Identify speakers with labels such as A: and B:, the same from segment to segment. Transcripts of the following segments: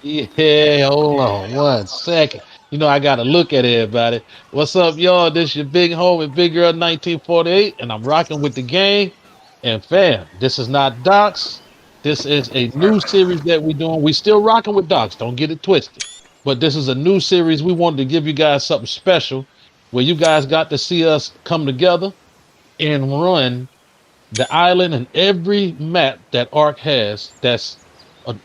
A: Yeah, hold on one second. You know I gotta look at everybody. What's up, y'all? This your big homie, Big Girl 1948, and I'm rocking with the gang. And fam, this is not Docs. This is a new series that we're doing. We still rocking with Docs. Don't get it twisted. But this is a new series. We wanted to give you guys something special, where you guys got to see us come together and run the island and every map that Arc has. That's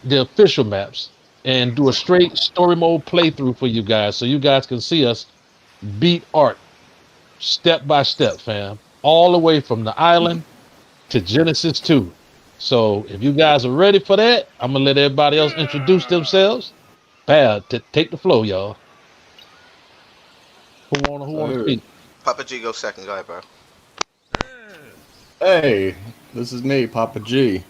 A: the official maps, and do a straight story mode playthrough for you guys, so you guys can see us beat Arc step by step, fam, all the way from the island to Genesis 2. So if you guys are ready for that, I'm gonna let everybody else introduce themselves. Bad to take the flow, y'all. Who wanna
B: Oh,
A: speak?
C: Papa G go second. Go ahead, bro.
B: hey, this is me, Papa G.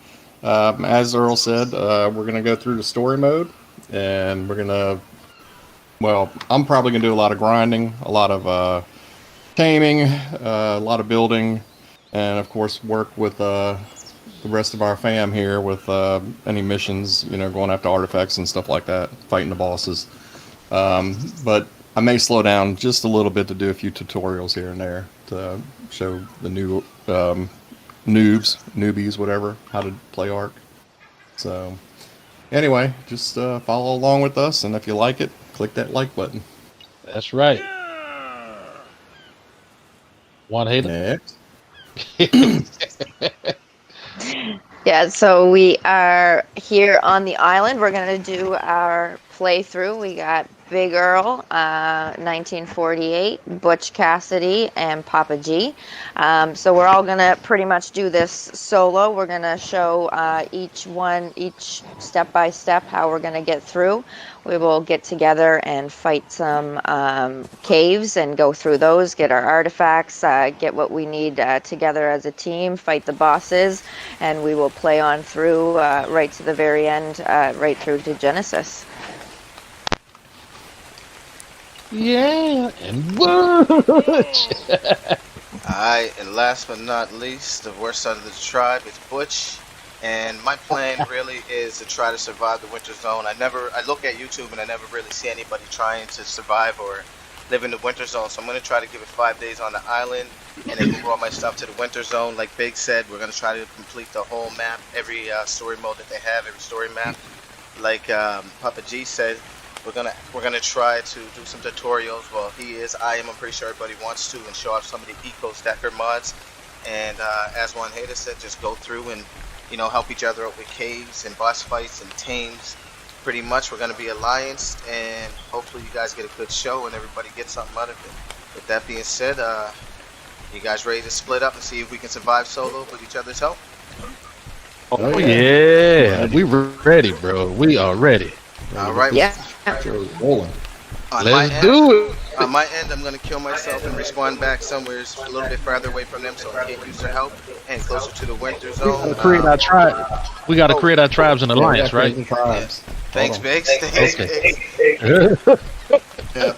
B: As Earl said, we're gonna go through the story mode, and we're gonna. Well, I'm probably gonna do a lot of grinding, a lot of taming, a lot of building, and of course work with the rest of our fam here with any missions, going after artifacts and stuff like that, fighting the bosses. But I may slow down just a little bit to do a few tutorials here and there to show the new newbies, whatever, how to play Ark. So anyway, just follow along with us, and if you like it, click that like button.
A: That's right. Wanheda.
B: Next.
D: Yeah, so we are here on the island. We're going to do our playthrough. We got Big Earl, 1948, Butch Cassidy, and Papa G. So we're all going to pretty much do this solo. We're going to show each step by step how we're going to get through. We will get together and fight some caves and go through those, get our artifacts, get what we need together as a team, fight the bosses, and we will play on through right to the very end, right through to Genesis.
A: Yeah, and Butch.
C: Alright, and last but not least, the worst side of the tribe is Butch. And my plan really is to try to survive the winter zone. I look at YouTube and I never really see anybody trying to survive or live in the winter zone. So I'm going to try to give it 5 days on the island and then move all my stuff to the winter zone. Like Big said, we're going to try to complete the whole map, every story mode that they have, every story map. Like Papa G said, we're gonna try to do some tutorials. Well, I'm pretty sure everybody wants to, and show off some of the eco stacker mods. And as Wanheda said, just go through and help each other out with caves and boss fights and tames. Pretty much, we're gonna be alliance, and hopefully you guys get a good show and everybody gets something out of it. With that being said, you guys ready to split up and see if we can survive solo with each other's help?
A: Oh yeah, we ready, bro. We are ready.
C: All right.
D: Yeah.
B: Rolling.
A: Let's do it.
C: On my end, I'm gonna kill myself and respawn back somewhere a little bit farther away from them, so I can't use their help, and closer to the winter zone.
A: Create our tribe. We got to create our tribes and alliance, right?
B: Tribes.
C: Thanks, Biggs.
A: Okay.
C: Yeah.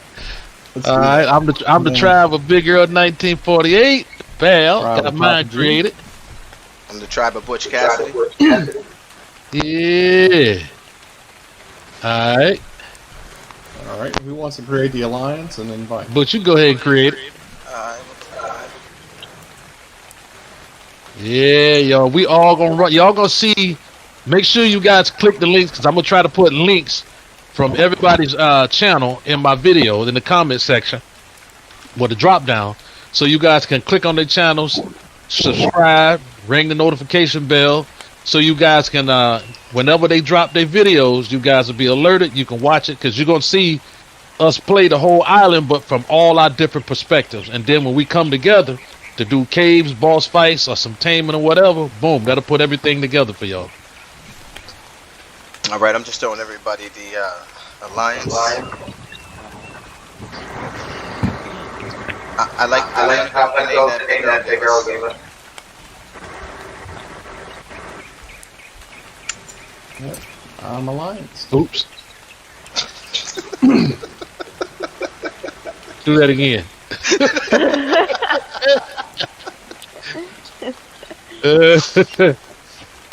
A: All right, I'm the tribe of Big Girl 1948. Bell got mine created.
C: I'm the tribe of Butch Cassidy.
A: Yeah. All right.
B: All right. Who wants to create the alliance and invite?
A: But you go ahead and create it. Yeah, y'all. We all gonna run. Y'all gonna see. Make sure you guys click the links, because I'm gonna try to put links from everybody's channel in my video in the comment section with a drop down, so you guys can click on their channels, subscribe, ring the notification bell, so you guys can whenever they drop their videos, you guys will be alerted. You can watch it, because you're gonna see us play the whole island, but from all our different perspectives. And then when we come together to do caves, boss fights, or some taming or whatever, boom, that'll put everything together for y'all.
C: All right, I'm just throwing everybody the alliance. I like the name that Big Earl gave us.
B: I'm alliance.
A: Oops. Do that again.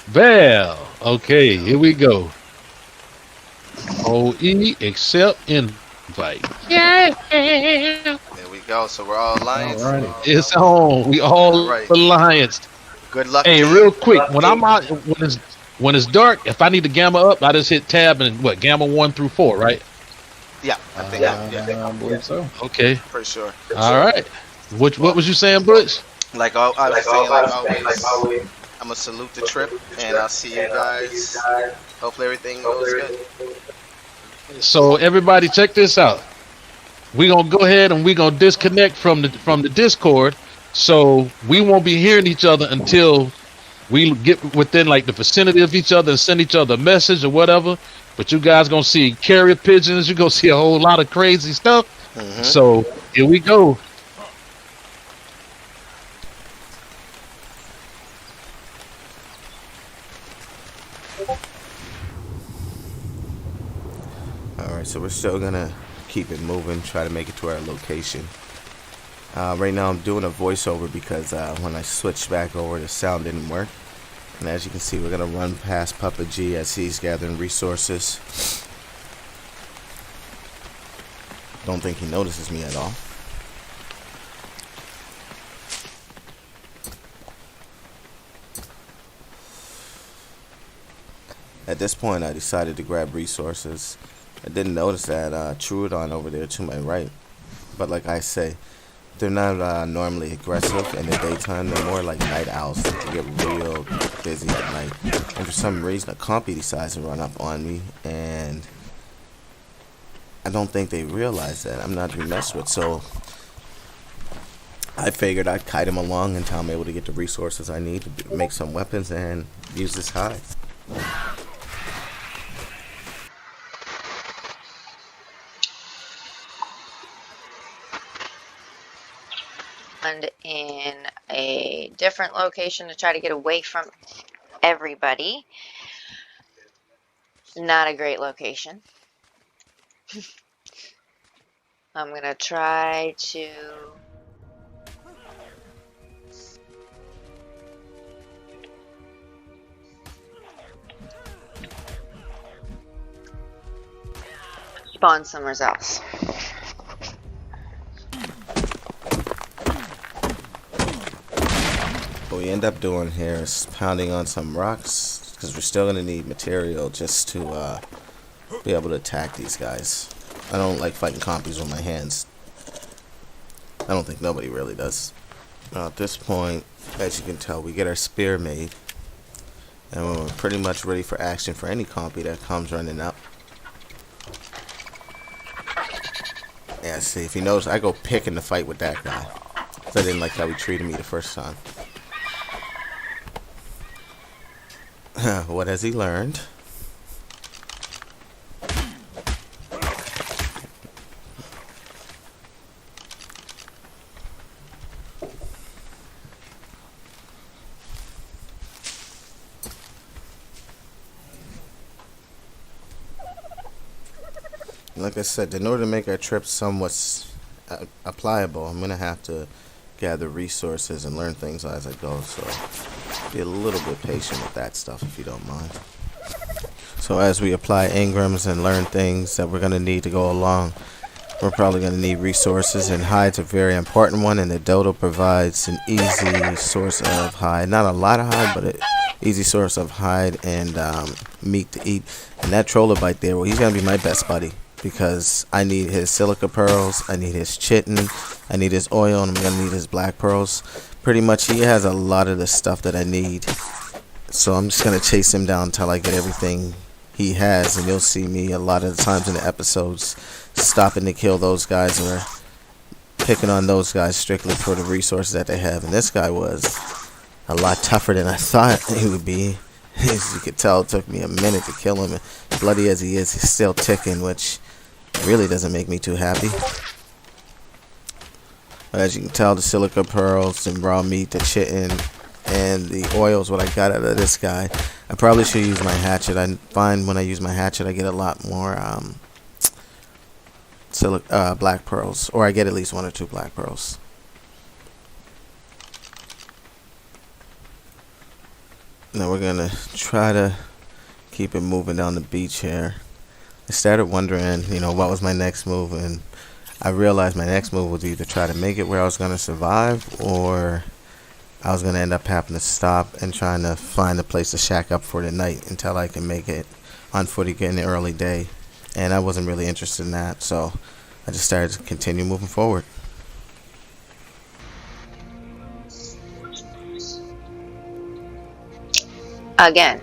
A: Bell. Okay, here we go. OE accept invite. Yeah.
C: There we go. So we're all alliance.
B: Alrighty.
A: It's on. We
C: All
A: all
C: right.
A: alliance.
C: Good luck,
A: Hey,
C: team.
A: real quick, when I'm out, when it's dark, if I need to gamma up, I just hit tab and what gamma 1 through 4, right?
C: Yeah, I think.
B: I believe so.
A: Okay.
C: For sure.
A: All right. What was you saying, Butch?
C: Like I was saying, like always, I'm gonna salute the trip, and I'll see you guys. Hopefully everything goes good.
A: So everybody, check this out. We gonna go ahead and we gonna disconnect from the Discord, so we won't be hearing each other until we get within like the vicinity of each other and send each other a message or whatever. But you guys gonna see carrier pigeons. You gonna see a whole lot of crazy stuff. So here we go.
E: Alright, so we're still gonna keep it moving, try to make it to our location. Right now I'm doing a voiceover because when I switched back over, the sound didn't work. And as you can see, we're gonna run past Papa G as he's gathering resources. Don't think he notices me at all. At this point, I decided to grab resources. I didn't notice that Trudon over there to my right. But like I say, they're not normally aggressive in the daytime. They're more like night owls. They get real busy at night. And for some reason, a compy decides to run up on me. And I don't think they realize that I'm not to be messed with. So I figured I'd kite him along until I'm able to get the resources I need to make some weapons and use this hide.
D: In a different location to try to get away from everybody. Not a great location. I'm gonna try to spawn somewhere else.
E: What we end up doing here is pounding on some rocks because we're still going to need material just to be able to attack these guys. I don't like fighting compies with my hands. I don't think nobody really does. At this point, as you can tell, we get our spear made. And we're pretty much ready for action for any compy that comes running up. Yeah, see, if you notice, I go pick in the fight with that guy. I didn't like how he treated me the first time. What has he learned? Like I said, in order to make our trip somewhat applicable, I'm going to have to gather resources and learn things as I go, so be a little bit patient with that stuff if you don't mind. So as we apply engrams and learn things that we're going to need to go along, we're probably going to need resources, and hide's a very important one, and the dodo provides an easy source of hide. Not a lot of hide, but an easy source of hide and meat to eat. And that trilobite there, well, he's going to be my best buddy, because I need his silica pearls, I need his chitin, I need his oil, and I'm going to need his black pearls. Pretty much he has a lot of the stuff that I need. So I'm just going to chase him down until I get everything he has, and you'll see me a lot of the times in the episodes stopping to kill those guys or picking on those guys strictly for the resources that they have. And this guy was a lot tougher than I thought he would be. As you could tell, it took me a minute to kill him. And bloody as he is, he's still ticking, which really doesn't make me too happy. As you can tell, the silica pearls and raw meat, the chitin, and the oils, what I got out of this guy. I probably should use my hatchet. I find when I use my hatchet, I get a lot more black pearls, or I get at least 1 or 2 black pearls. Now we're gonna try to keep it moving down the beach here. I started wondering, what was my next move, and I realized my next move was either try to make it where I was going to survive, or I was going to end up having to stop and trying to find a place to shack up for the night until I can make it on foot again in the early day. And I wasn't really interested in that, so I just started to continue moving forward.
D: Again.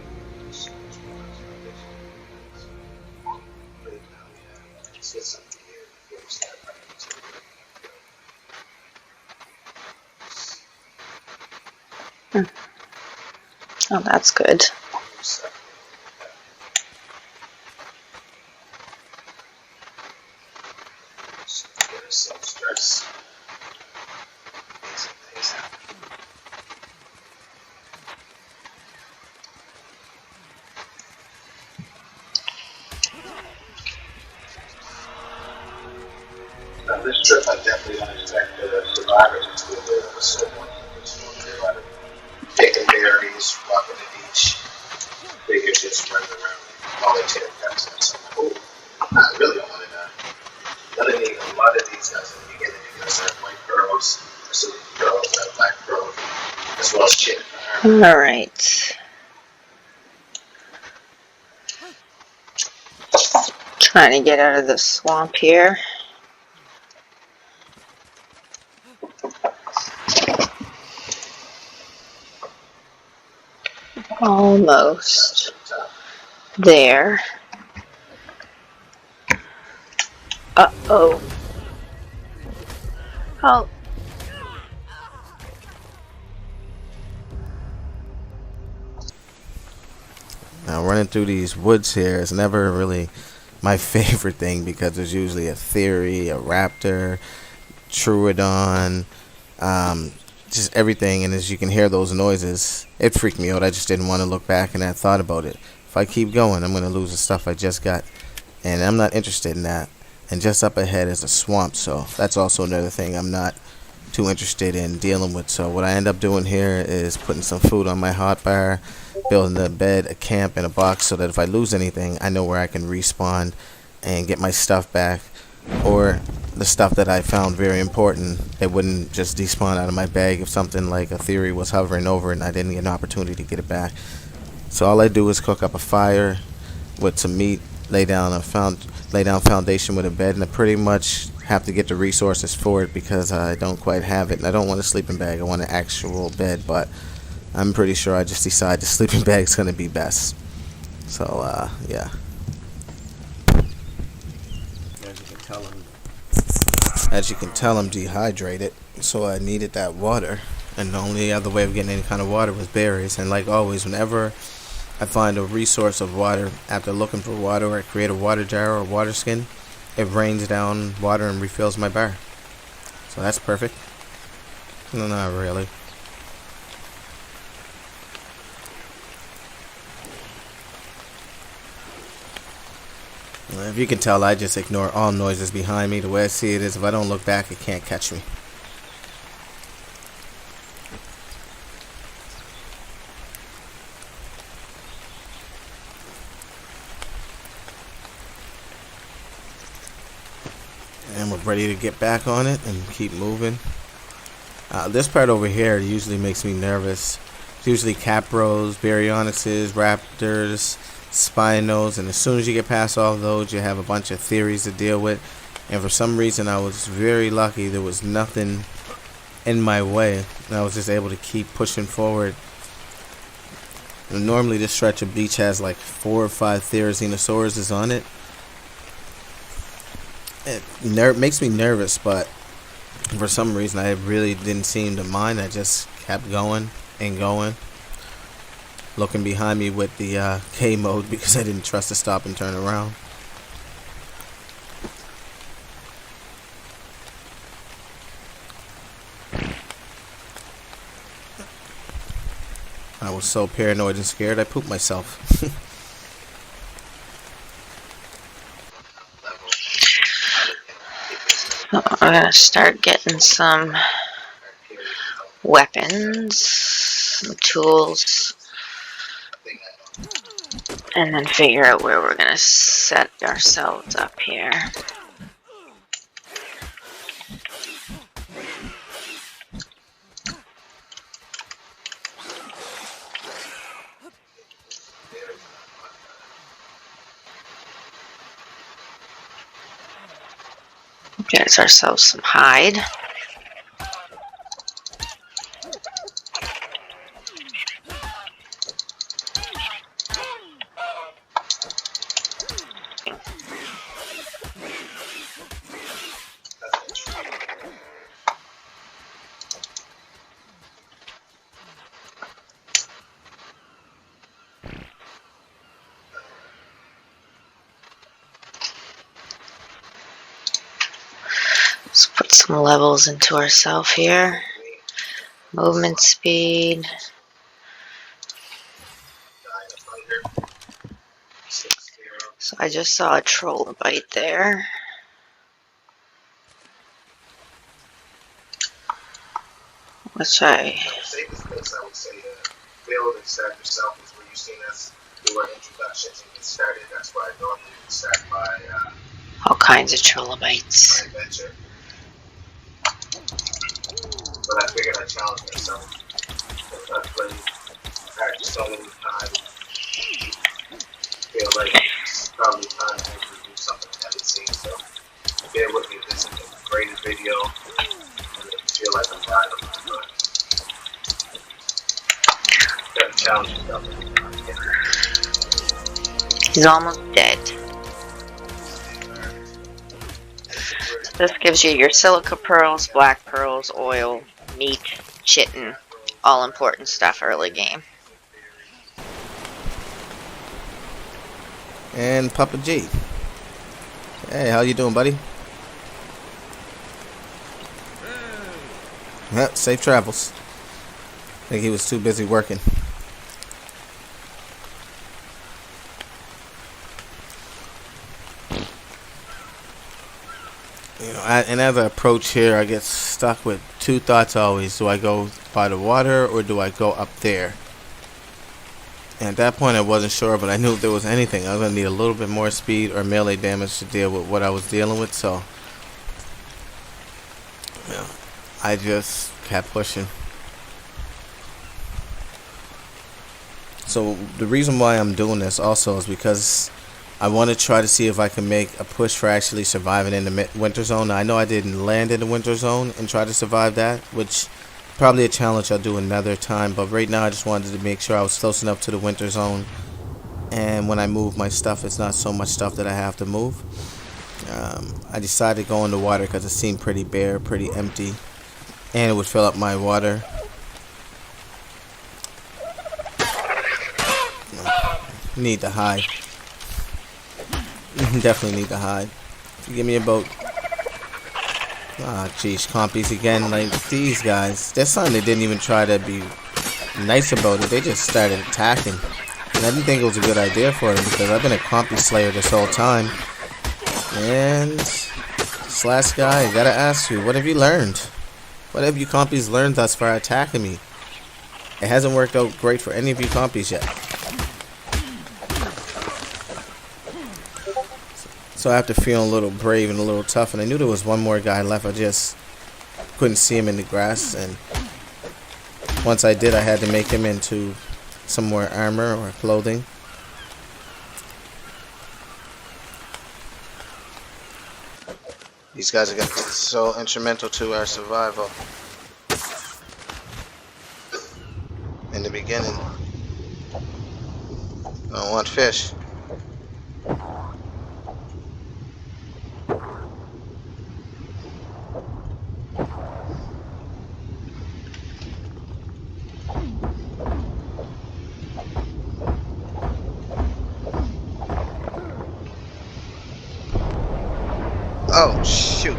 D: Oh, that's good.
C: This trip, I definitely don't expect the survivors to be there. So one, picking berries, walking the beach, figure just running around, volunteer guys. Oh, I really don't want to die. A lot of these guys in the beginning, you're gonna have white girls, some girls have black girls, as well as chicken.
D: All right. Trying to get out of the swamp here. Almost there. Uh-oh. Oh.
E: Now, running through these woods here is never really my favorite thing because there's usually a theory, a raptor, Troodon, just everything. And as you can hear those noises, it freaked me out. I just didn't want to look back, and I thought about it. If I keep going, I'm going to lose the stuff I just got, and I'm not interested in that. And just up ahead is a swamp, so that's also another thing I'm not too interested in dealing with. So what I end up doing here is putting some food on my hot bar, building a bed, a camp, and a box so that if I lose anything, I know where I can respawn and get my stuff back, or the stuff that I found very important. It wouldn't just despawn out of my bag if something like a theory was hovering over and I didn't get an opportunity to get it back. So all I do is cook up a fire with some meat, lay down foundation with a bed, and I pretty much have to get the resources for it because I don't quite have it. And I don't want a sleeping bag, I want an actual bed, but I'm pretty sure I just decided the sleeping bag is going to be best. So, yeah. As you can tell, I'm dehydrated, so I needed that water. And the only other way of getting any kind of water was berries. And like always, whenever I find a resource of water, after looking for water, or I create a water jar or a water skin, it rains down water and refills my bar. So that's perfect. No, not really. If you can tell, I just ignore all noises behind me. The way I see it is, if I don't look back, it can't catch me. And we're ready to get back on it and keep moving. This part over here usually makes me nervous. It's usually capros, baryonyxes, raptors, spinos, and as soon as you get past all of those, you have a bunch of theories to deal with. And for some reason, I was very lucky. There was nothing in my way, and I was just able to keep pushing forward. And normally, this stretch of beach has like 4 or 5 therizinosaurs on it. It makes me nervous, but for some reason, I really didn't seem to mind. I just kept going and going, looking behind me with the K mode because I didn't trust to stop and turn around. I was so paranoid and scared I pooped myself.
D: I'm gonna start getting some weapons, some tools. And then figure out where we're gonna set ourselves up here. Get ourselves some hide. Let's put some levels into ourselves here. Movement speed. So I just saw a trilobite there. Which I
C: Safest place I would say to build and start yourself is where you've seen us do our introductions and get started. That's why I normally would start by
D: all kinds of trilobites.
C: my adventure. But I figured I'd challenge myself. Because I've played practice so many times. Feel like it's probably time to do something I haven't seen. So bear with me. This is a graded video. And I feel like I'm dying on my butt. Gotta challenge yourself.
D: He's almost dead. This gives you your silica pearls, black pearls, oil, meat, chitin, all important stuff early game.
E: And Papa G. Hey, how you doing, buddy? Yep, safe travels. I think he was too busy working. You know, and as I approach here, I get stuck with two thoughts always. Do I go by the water or do I go up there? And at that point, I wasn't sure, but I knew if there was anything, I was going to need a little bit more speed or melee damage to deal with what I was dealing with. So, you know, I just kept pushing. So the reason why I'm doing this also is because I want to try to see if I can make a push for actually surviving in the winter zone. Now, I know I didn't land in the winter zone and try to survive that, which probably a challenge I'll do another time. But right now I just wanted to make sure I was close enough to the winter zone, and when I move my stuff, it's not so much stuff that I have to move. I decided to go in the water because it seemed pretty bare, pretty empty, and it would fill up my water. Need to hide. Definitely need to hide. Give me a boat. Ah, geez, compies again. Like, these guys, there's something they didn't even try to be nice about it. They just started attacking. And I didn't think it was a good idea for them because I've been a compy slayer this whole time. And this last guy, I gotta ask you, what have you learned? What have you compies learned thus far attacking me? It hasn't worked out great for any of you compies yet. So after feeling a little brave and a little tough, and I knew there was one more guy left, I just couldn't see him in the grass, and once I did, I had to make him into some more armor or clothing.
C: These guys are getting so instrumental to our survival. In the beginning, I don't want fish. Oh, shoot.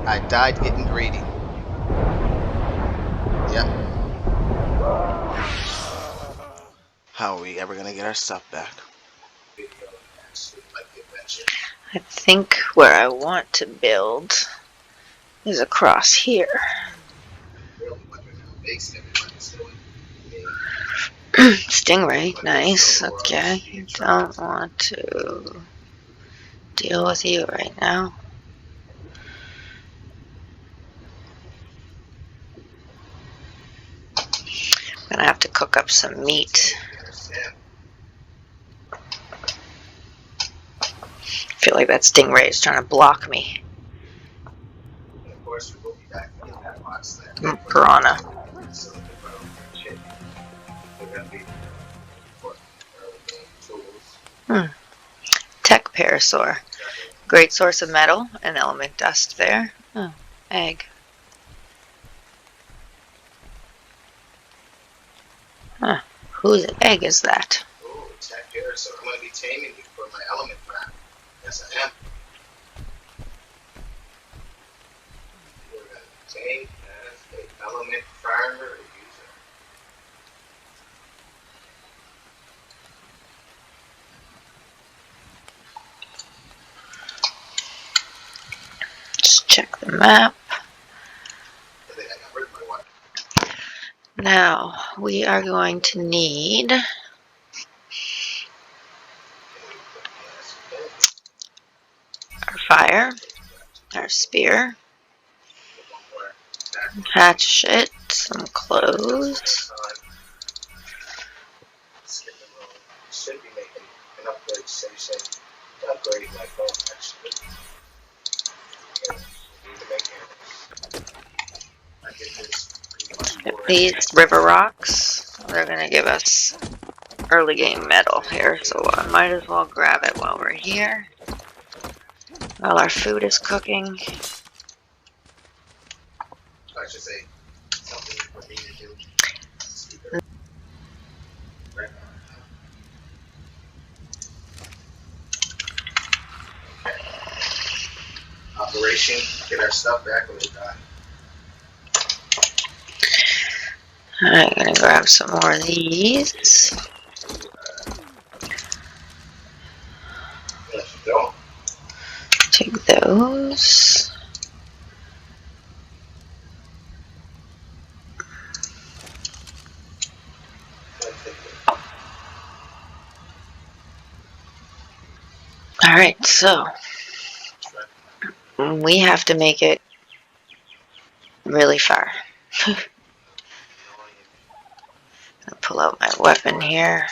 C: I died getting greedy. Yep. How are we ever gonna get our stuff back?
D: I think where I want to build is across here. Stingray, nice. Okay, don't want to deal with you right now. I'm gonna have to cook up some meat. I feel like that stingray is trying to block me. Piranha. Tech parasaur. Great source of metal and element dust there. Oh, egg. Huh. Whose egg is that?
C: Oh, tech parasaur. I'm going to be taming you for my element map. Yes, I am. We're going to tame as an element farmer or user.
D: Just check the map.
C: I think I got rid of my one.
D: Now, we are going to need our fire, our spear, hatchet, some clothes.
C: Should be making an upgrade station to upgrade my phone actually. Need to make it. I get this pretty much
D: Get
C: for
D: these river rocks. They're going to give us early game metal here, so I might as well grab it while we're here. While our food is cooking.
C: I should say something for me to do. Operation, get our stuff back when we're done.
D: I'm going to grab some more of these.
C: Go.
D: Take those. Alright, so we have to make it really far. I'll pull out my weapon here.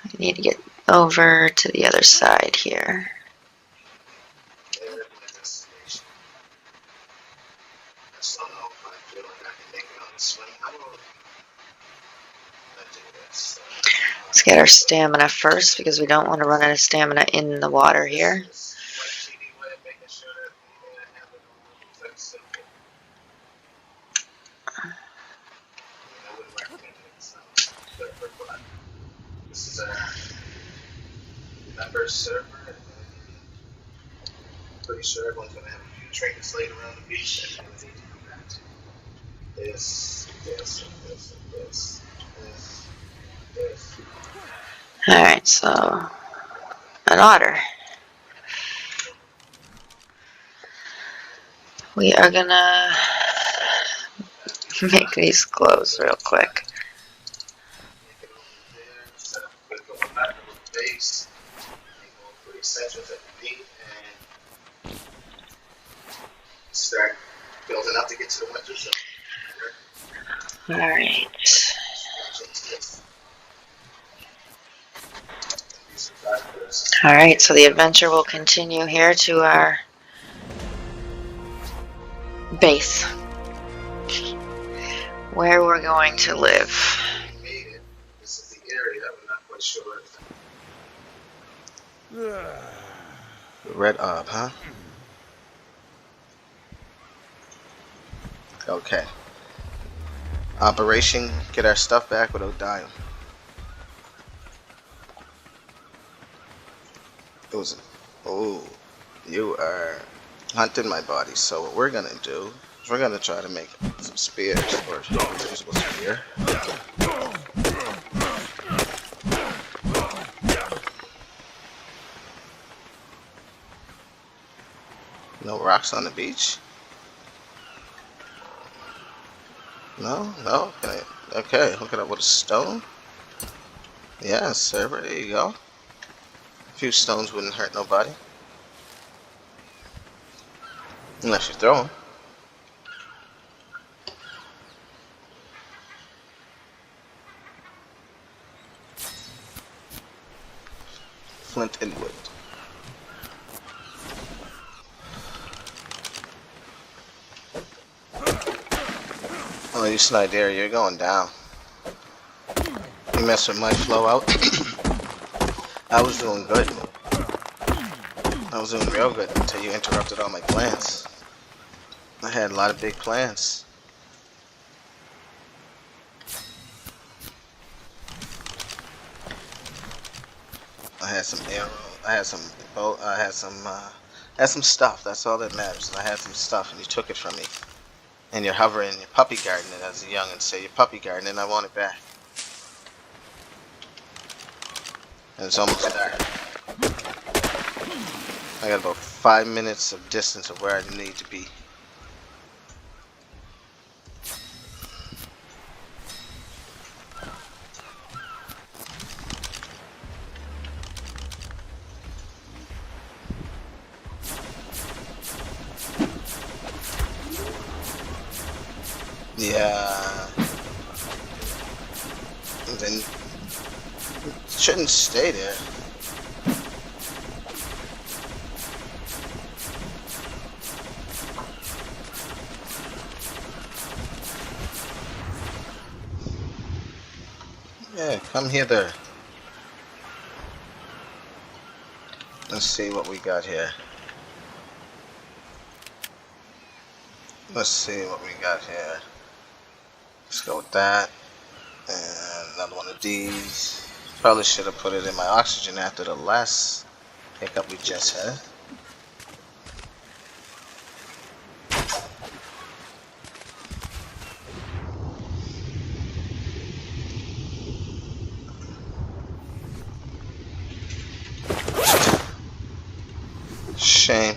D: I need to get over to the other side here. Let's get our stamina first because we don't want to run out of stamina in the water here.
C: This is a member server. Pretty sure everyone's gonna have a few trinkets laid around the beach and they need to come back to this.
D: Alright, so an otter. We are gonna make these close real quick.
C: Set up a quick little map, a little base, make all the essentials that we need, and start building up to get to the winter zone.
D: Alright. Alright, so the adventure will continue here to our base, where we're going to live.
C: This is the area, I'm not quite sure.
E: Red up, huh? Okay. Operation, get our stuff back without dying. It was, oh, you are hunting my body. So what we're gonna do is we're gonna try to make some spears or usable spear. No rocks on the beach.
C: No, no. Can I? Okay, hook it up with a stone. Yeah, server. There you go. A few stones wouldn't hurt nobody. Unless you throw them. Flint and wood. Oh, you slide there, you're going down. You mess with my flow out. I was doing good. I was doing real good until you interrupted all my plans. I had a lot of big plans. I had some arrow. I had some bow. I had some stuff. That's all that matters. I had some stuff, and you took it from me. And you're hovering, you're puppy gardening, as a youngin' say. You're puppy gardening. I want it back. And it's almost there. I got about 5 minutes of distance of where I need to be. Yeah. And then it shouldn't stay there. Yeah, come hither. Let's see what we got here. Let's see what we got here. Let's go with that. And another one of these. Probably should have put it in my oxygen after the last hiccup we just had. Shame.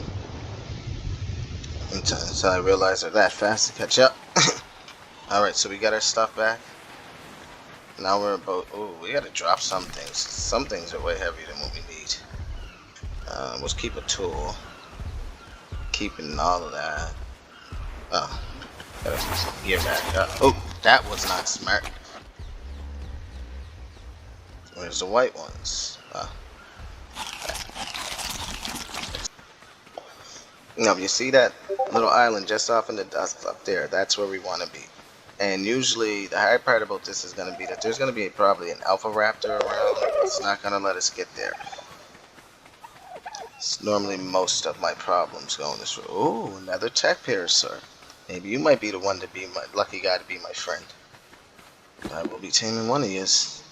C: Until I realized they're that fast to catch up. Alright, so we got our stuff back. Now we're about... Oh, we gotta drop some things. Some things are way heavier than what we need. Let's keep a tool. Keeping all of that. Oh. Gotta gear back up. Oh, that was not smart. Where's the white ones? Now, you see that little island just off in the dust up there? That's where we want to be. And usually, the hard part about this is going to be that there's going to be probably an alpha raptor around. It's not going to let us get there. It's normally most of my problems going this way. Oh, another tech pair, sir. Maybe you might be the one to be my lucky guy to be my friend. I will be taming one of yous.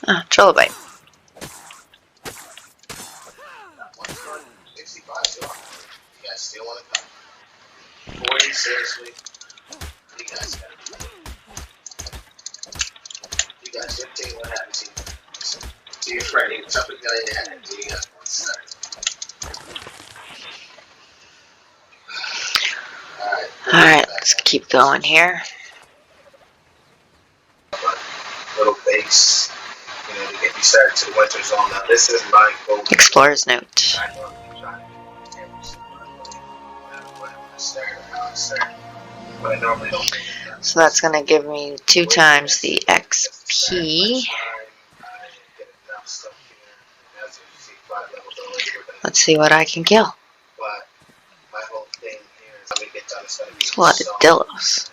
D: Ah, trilobite.
C: 65 still. You guys still want to come? 40, seriously? You guys gotta be. You guys didn't think what happened to you. To your friend, he was up and got it happened to you guys want to start.
D: Alright, let's keep going here.
C: Little base, you know, to get you started to the winter zone. Now, this is my goal.
D: Explorer's note.
C: I know I'm trying to get every single when I start or how I start. But I normally don't think that.
D: So that's going to give me 2 times the XP. Let's see what I can kill.
C: But my whole thing here is when we get done, it's going to be
D: It's a lot of Dillos.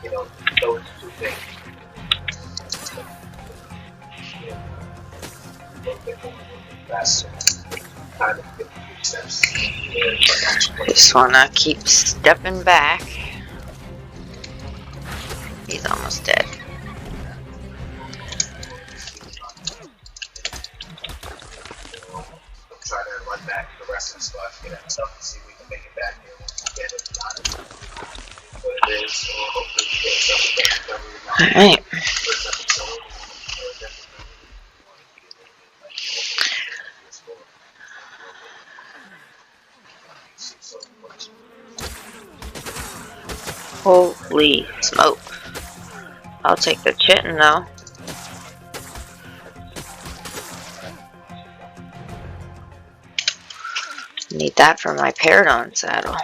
C: You know, those two things. Faster. Kind of 50 steps.
D: Just want to keep stepping back. He's almost dead.
C: Try to run back the rest of the squad to get that stuff and see if we can make it back here once we get it.
D: Alright. Holy smoke. I'll take the chitin though. Need that for my Paradon saddle.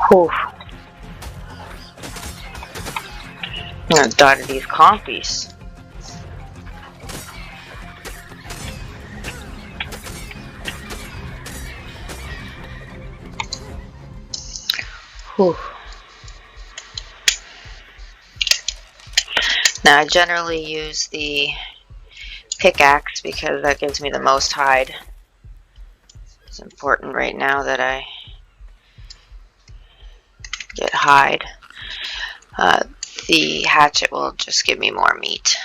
D: Whew. I'm gonna die to these compies. Whew. Now I generally use the pickaxe because that gives me the most hide. It's important right now that I get hide. The hatchet will just give me more meat.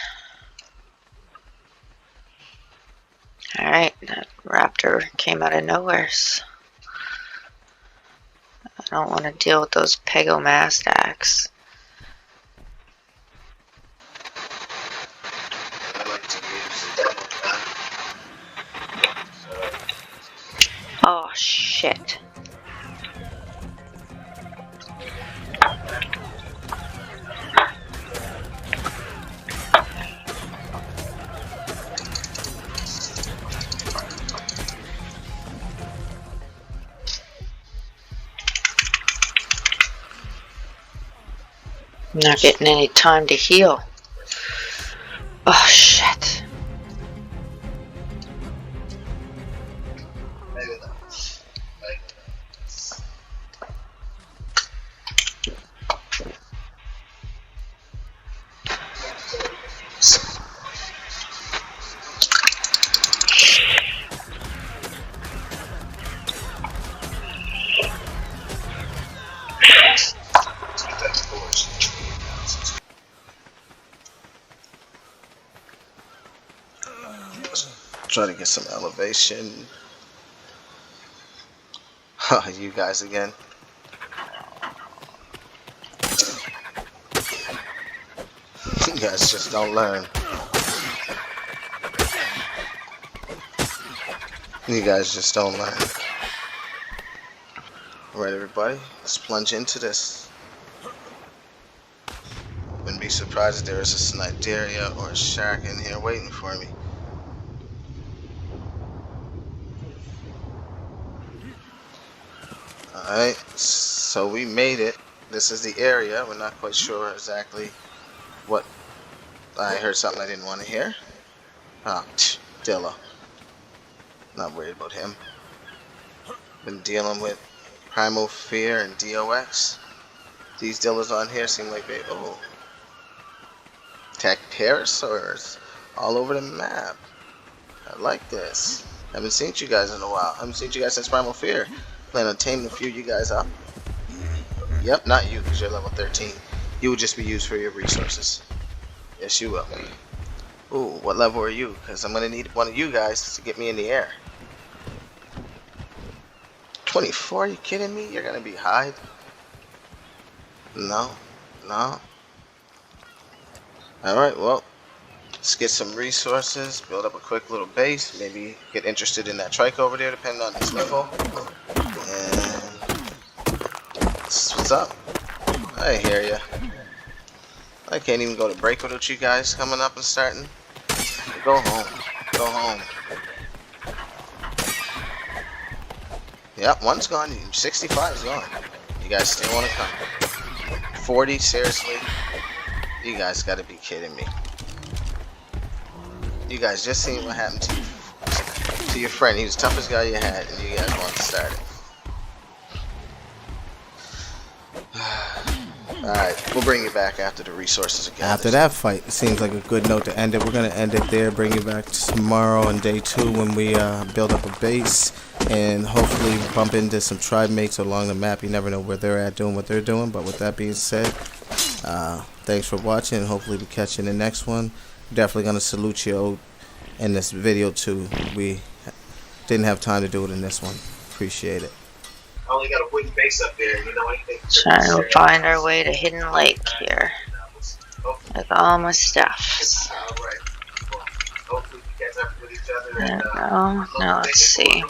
D: Alright, that raptor came out of nowhere. I don't want to deal with those pegomastax. Oh shit. I'm not getting any time to heal. Oh shit.
C: Try to get some elevation. You guys again. You guys just don't learn. You guys just don't learn. Alright everybody, let's plunge into this. Wouldn't be surprised if there was a Snideria or a shark in here waiting for me. Alright, so we made it. This is the area. We're not quite sure exactly what. I heard something I didn't want to hear. Ah, Dilla. Not worried about him. Been dealing with Primal Fear and DOX. These Dillas on here seem like they, oh. Tech pterosaurs all over the map. I like this. Haven't seen you guys in a while. Haven't seen you guys since Primal Fear. Plan on taming a few of you guys up. Yep, not you, because you're level 13. You will just be used for your resources. Yes, you will. Ooh, what level are you? Because I'm going to need one of you guys to get me in the air. 24? Are you kidding me? You're going to be high? No. No. Alright, well. Let's get some resources. Build up a quick little base. Maybe get interested in that trike over there, depending on its level. And what's up? I hear ya. I can't even go to break without you guys coming up and starting. Go home. Go home. Yep, one's gone. 65's gone. You guys still want to come? 40, seriously? You guys gotta be kidding me. You guys just seen what happened to your friend. He was the toughest guy you had, and you guys want to start it. Alright, we'll bring you back after the resources are gathered.
E: After that fight, it seems like a good note to end it. We're going to end it there, bring you back tomorrow on day 2 when we build up a base and hopefully bump into some tribe mates along the map. You never know where they're at doing what they're doing. But with that being said, thanks for watching, and hopefully we catch you in the next one. Definitely going to salute you in this video too. We didn't have time to do it in this one. Appreciate it.
C: I only got a wooden base up there, you know anything?
D: Trying to find our way to Hidden Lake here with all my stuff.
C: Alright. Well, hopefully we catch up with each other
D: There
C: and
D: we go. Now let's see.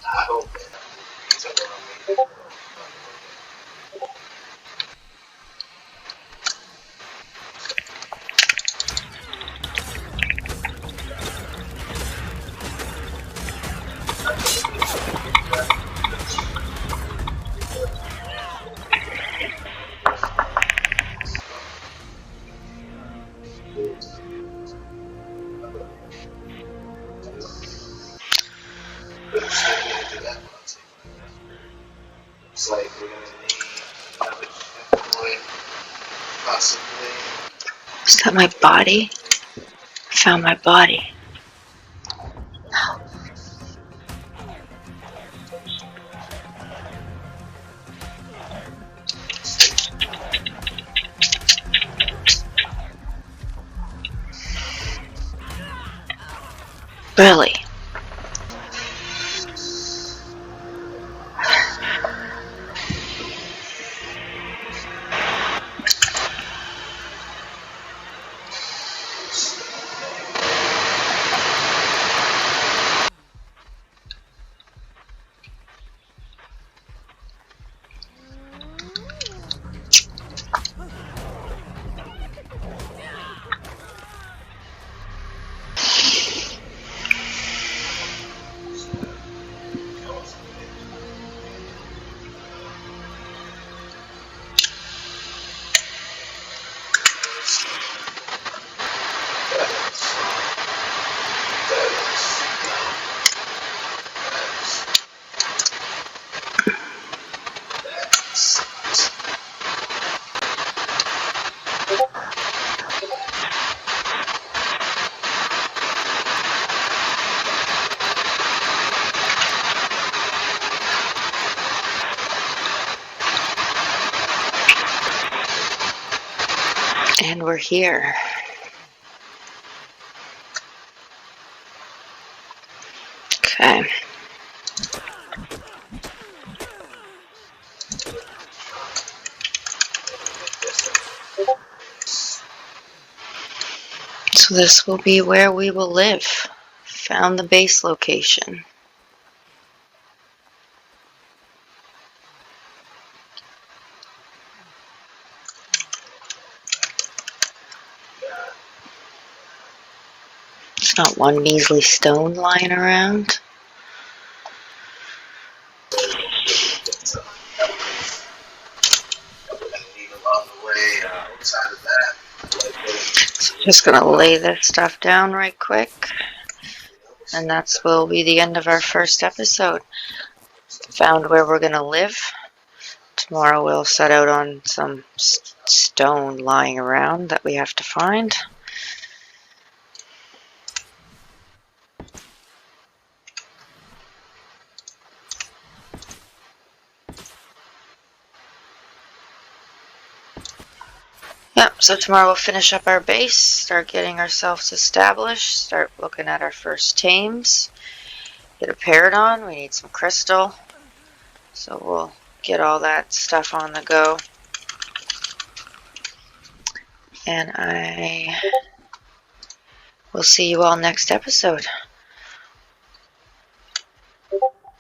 C: I hope that. Looks like we're gonna need another checkpoint, possibly.
D: Is that my body? I found my body. Really? And we're here. Okay. So this will be where we will live. Found the base location. There's not one measly stone lying around. So just gonna lay this stuff down right quick, and that's will be the end of our first episode. Found where we're gonna live. Tomorrow we'll set out on some stone lying around that we have to find. Yep, so tomorrow we'll finish up our base, start getting ourselves established, start looking at our first tames, get a parrot on, we need some crystal, so we'll get all that stuff on the go. And I will see you all next episode.